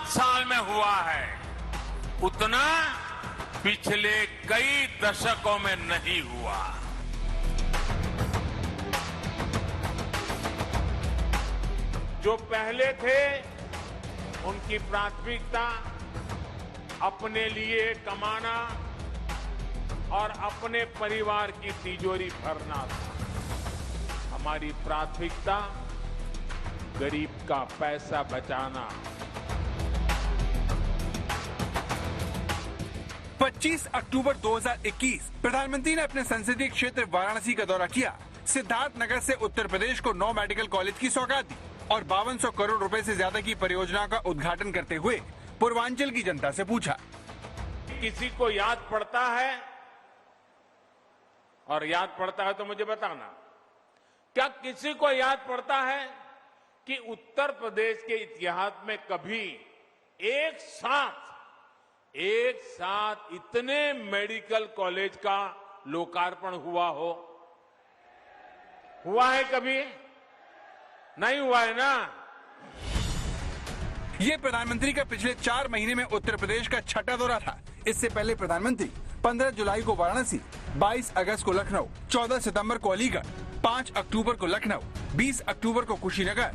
5 साल में हुआ है उतना पिछले कई दशकों में नहीं हुआ। जो पहले थे उनकी प्राथमिकता अपने लिए कमाना और अपने परिवार की तिजोरी भरना था। हमारी प्राथमिकता गरीब का पैसा बचाना। 25 अक्टूबर 2021 प्रधानमंत्री ने अपने संसदीय क्षेत्र वाराणसी का दौरा किया। सिद्धार्थनगर से उत्तर प्रदेश को 9 मेडिकल कॉलेज की सौगात दी और 5200 करोड़ रुपए से ज्यादा की परियोजनाओं का उद्घाटन करते हुए पूर्वांचल की जनता से पूछा, किसी को याद पड़ता है और याद पड़ता है तो मुझे बताना, क्या किसी को याद पड़ता है कि उत्तर प्रदेश के इतिहास में कभी एक साथ इतने मेडिकल कॉलेज का लोकार्पण हुआ हो? हुआ है कभी? नहीं हुआ है ना। ये प्रधानमंत्री का पिछले 4 महीने में उत्तर प्रदेश का छठा दौरा था। इससे पहले प्रधानमंत्री 15 जुलाई को वाराणसी, 22 अगस्त को लखनऊ, 14 सितंबर को अलीगढ़, 5 अक्टूबर को लखनऊ, 20 अक्टूबर को कुशीनगर।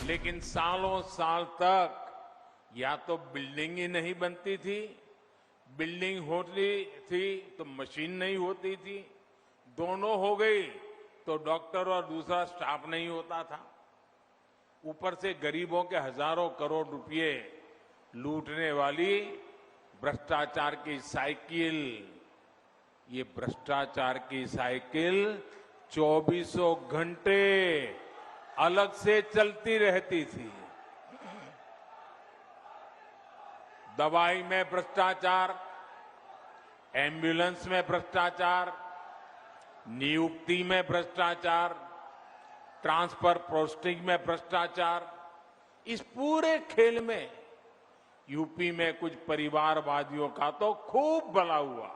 लेकिन सालों साल तक या तो बिल्डिंग ही नहीं बनती थी, बिल्डिंग होती थी तो मशीन नहीं होती थी, दोनों हो गई तो डॉक्टर और दूसरा स्टाफ नहीं होता था। ऊपर से गरीबों के हजारों करोड़ रुपए लूटने वाली भ्रष्टाचार की साइकिल, ये भ्रष्टाचार की साइकिल 24 घंटे अलग से चलती रहती थी। दवाई में भ्रष्टाचार, एम्बुलेंस में भ्रष्टाचार, नियुक्ति में भ्रष्टाचार, ट्रांसफर पोस्टिंग में भ्रष्टाचार। इस पूरे खेल में यूपी में कुछ परिवारवादियों का तो खूब भला हुआ।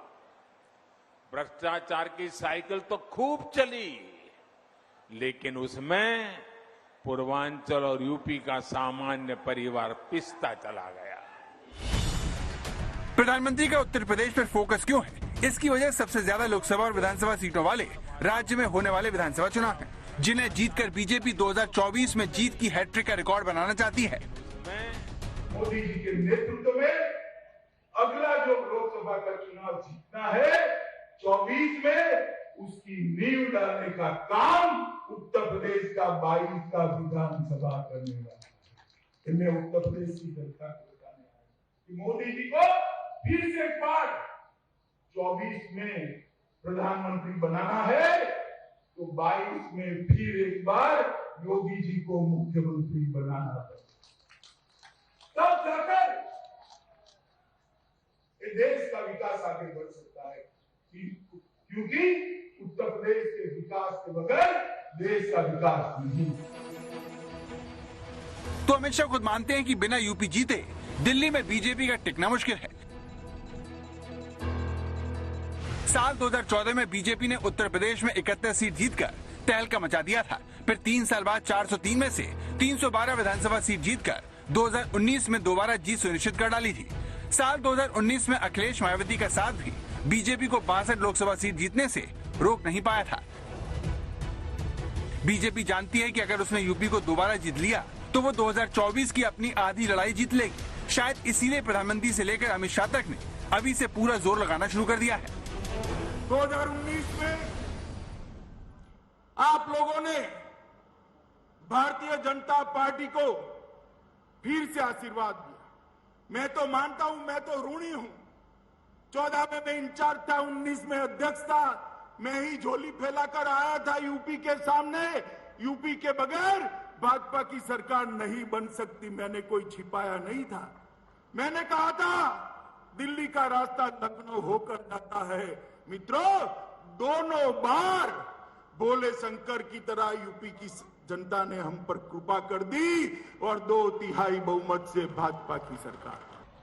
भ्रष्टाचार की साइकिल तो खूब चली, लेकिन उसमें पूर्वांचल और यूपी का सामान्य परिवार पिसता चला गया। प्रधानमंत्री का उत्तर प्रदेश पर फोकस क्यों है? इसकी वजह सबसे ज्यादा लोकसभा और विधानसभा सीटों वाले राज्य में होने वाले विधानसभा चुनाव हैं, जिन्हें जीतकर बीजेपी 2024 में जीत की हैट्रिक का रिकॉर्ड बनाना चाहती है। मोदी जी के नेतृत्व में अगला जो लोकसभा का चुनाव जीतना है 24 में, उसकी नींव डालने का काम उत्तर प्रदेश का 22 का विधानसभा करने वाला है। मैं उत्तर प्रदेश की जनता को बताने आया कि मोदी जी को फिर से एक बार 24 में प्रधानमंत्री बनाना है तो 22 में फिर एक बार योगी जी को मुख्यमंत्री बनाना है। तब जाकर देश का विकास आगे बढ़ सकता है, क्योंकि उत्तर प्रदेश के विकास के बगैर देश का विकास नहीं। तो अमित शाह खुद मानते हैं कि बिना यूपी जीते दिल्ली में बीजेपी का टिकना मुश्किल है। साल 2014 में बीजेपी ने उत्तर प्रदेश में 71 सीट जीतकर तहलका मचा दिया था। फिर 3 साल बाद 403 में से 312 विधानसभा सीट जीतकर 2019 में दोबारा जीत सुनिश्चित कर डाली थी। साल 2019 में अखिलेश मायावती का साथ भी बीजेपी को 62 लोकसभा सीट जीतने से रोक नहीं पाया था। बीजेपी जानती है कि अगर उसने यूपी को दोबारा जीत लिया तो वो 2024 की अपनी आधी लड़ाई जीत लेगी। शायद इसीलिए प्रधानमंत्री से लेकर अमित शाह तक ने अभी से पूरा जोर लगाना शुरू कर दिया है। 2019 में आप लोगों ने भारतीय जनता पार्टी को फिर से आशीर्वाद दिया। मैं तो मानता हूं, मैं तो ऋणी हूं। 14 में मैं इंचार्ज था, 19 में अध्यक्ष था। मैं ही झोली फैलाकर आया था यूपी के सामने। यूपी के बगैर भाजपा की सरकार नहीं बन सकती, मैंने कोई छिपाया नहीं था। मैंने कहा था दिल्ली का रास्ता लखनऊ होकर जाता है। मित्रों, दोनों बार भोले शंकर की तरह यूपी की जनता ने हम पर कृपा कर दी और 2/3 बहुमत से भाजपा की सरकार।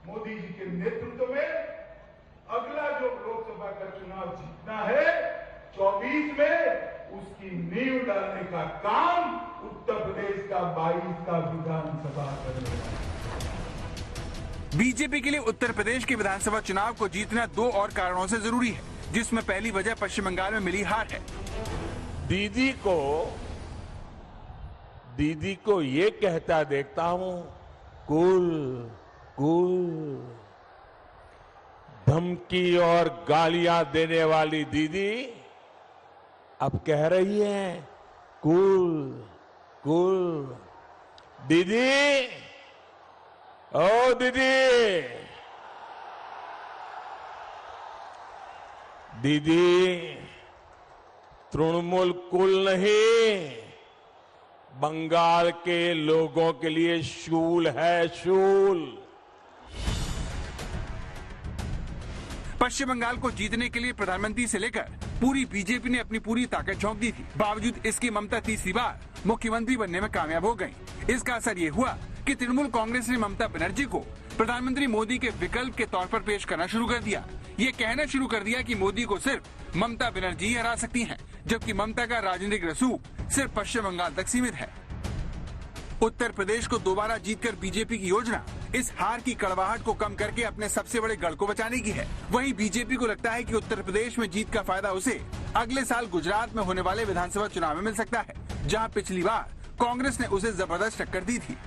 मोदी जी के नेतृत्व में अगला जो लोकसभा का चुनाव जीतना है 24 में, उसकी नींव डालने का काम उत्तर प्रदेश का 22 का विधानसभा करेगा। बीजेपी के लिए उत्तर प्रदेश के विधानसभा चुनाव को जीतना दो और कारणों से जरूरी है, जिसमें पहली वजह पश्चिम बंगाल में मिली हार है। दीदी को ये कहता देखता हूं, कूल कूल। धमकी और गालियां देने वाली दीदी अब कह रही है कूल कूल। दीदी, ओ दीदी, तृणमूल कूल नहीं, बंगाल के लोगों के लिए शूल है, शूल। पश्चिम बंगाल को जीतने के लिए प्रधानमंत्री से लेकर पूरी बीजेपी ने अपनी पूरी ताकत झोंक दी थी। बावजूद इसकी ममता तीसरी बार मुख्यमंत्री बनने में कामयाब हो गयी। इसका असर ये हुआ कि तृणमूल कांग्रेस ने ममता बनर्जी को प्रधानमंत्री मोदी के विकल्प के तौर पर पेश करना शुरू कर दिया। ये कहना शुरू कर दिया कि मोदी को सिर्फ ममता बनर्जी ही हरा सकती हैं, जबकि ममता का राजनीतिक रसूख सिर्फ पश्चिम बंगाल तक सीमित है। उत्तर प्रदेश को दोबारा जीतकर बीजेपी की योजना इस हार की कड़वाहट को कम करके अपने सबसे बड़े गढ़ को बचाने की है। वहीं बीजेपी को लगता है कि उत्तर प्रदेश में जीत का फायदा उसे अगले साल गुजरात में होने वाले विधानसभा चुनाव में मिल सकता है, जहां पिछली बार कांग्रेस ने उसे जबरदस्त टक्कर दी थी।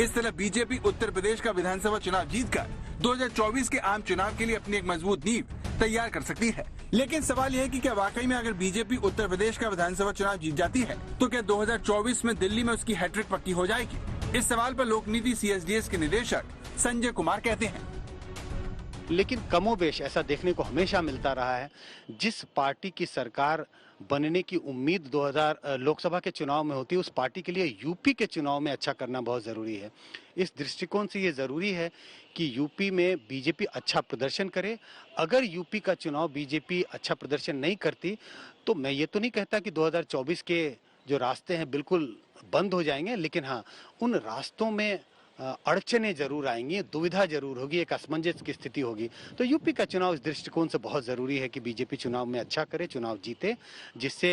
इस तरह बीजेपी उत्तर प्रदेश का विधानसभा चुनाव जीतकर 2024 के आम चुनाव के लिए अपनी एक मजबूत नींव तैयार कर सकती है। लेकिन सवाल यह है कि क्या वाकई में अगर बीजेपी उत्तर प्रदेश का विधानसभा चुनाव जीत जाती है तो क्या 2024 में दिल्ली में उसकी हैट्रिक पक्की हो जाएगी? इस सवाल पर लोक नीति CSDS के निदेशक संजय कुमार कहते हैं, लेकिन कमोबेश ऐसा देखने को हमेशा मिलता रहा है। जिस पार्टी की सरकार बनने की उम्मीद 2000 लोकसभा के चुनाव में होती है, उस पार्टी के लिए यूपी के चुनाव में अच्छा करना बहुत जरूरी है। इस दृष्टिकोण से ये जरूरी है कि यूपी में बीजेपी अच्छा प्रदर्शन करे। अगर यूपी का चुनाव बीजेपी अच्छा प्रदर्शन नहीं करती तो मैं ये तो नहीं कहता कि 2024 के जो रास्ते हैं बिल्कुल बंद हो जाएंगे, लेकिन हाँ, उन रास्तों में अड़चने जरूर आएंगी, दुविधा जरूर होगी, एक असमंजस की स्थिति होगी। तो यूपी का चुनाव इस दृष्टिकोण से बहुत जरूरी है कि बीजेपी चुनाव में अच्छा करे, चुनाव जीते, जिससे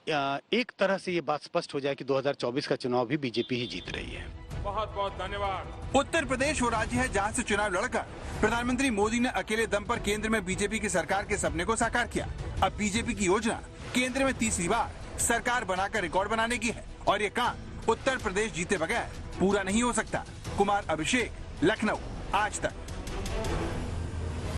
एक तरह से ये बात स्पष्ट हो जाए कि 2024 का चुनाव भी बीजेपी ही जीत रही है। बहुत बहुत धन्यवाद। उत्तर प्रदेश वो राज्य है जहां से चुनाव लड़कर प्रधानमंत्री मोदी ने अकेले दम पर केंद्र में बीजेपी की सरकार के सपने को साकार किया। अब बीजेपी की योजना केंद्र में तीसरी बार सरकार बनाकर रिकॉर्ड बनाने की है और ये काम उत्तर प्रदेश जीते बगैर पूरा नहीं हो सकता। कुमार अभिषेक, लखनऊ, आज तक।